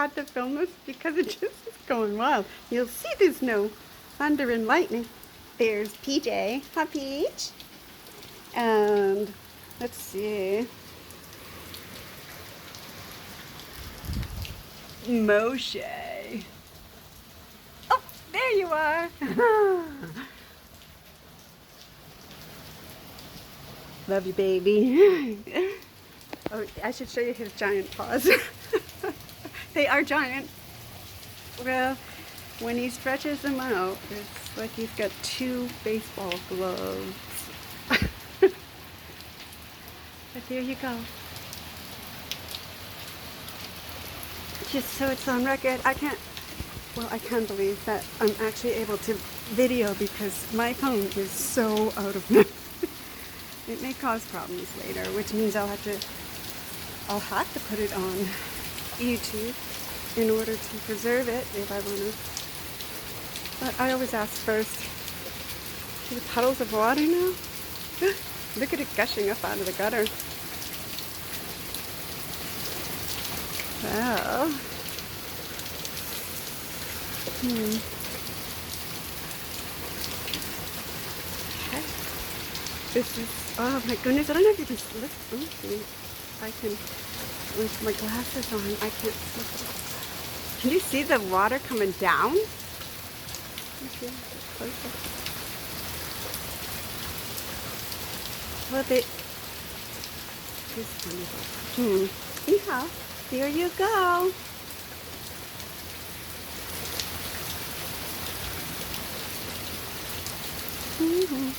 had to film this because it just is going wild. You'll see there's no thunder and lightning. There's PJ. Hi, Peach. And let's see. Moshe. Oh, there you are. Love you, baby. Oh, I should show you his giant paws. They are giant. Well, when he stretches them out, it's like he's got 2 baseball gloves. But there you go. Just so it's on record, I can't believe that I'm actually able to video because my phone is so out of memory. It may cause problems later, which means I'll have to put it on YouTube in order to preserve it if I want to. But I always ask first. See the puddles of water now? Look at it gushing up out of the gutter. Well, okay. This is, oh my goodness, I don't know if you can see. Let me see if I can, with my glasses on, I can't see. Can you see the water coming down? Let me see closer. Well, it's wonderful. Yeah, there you go. Mm-hmm.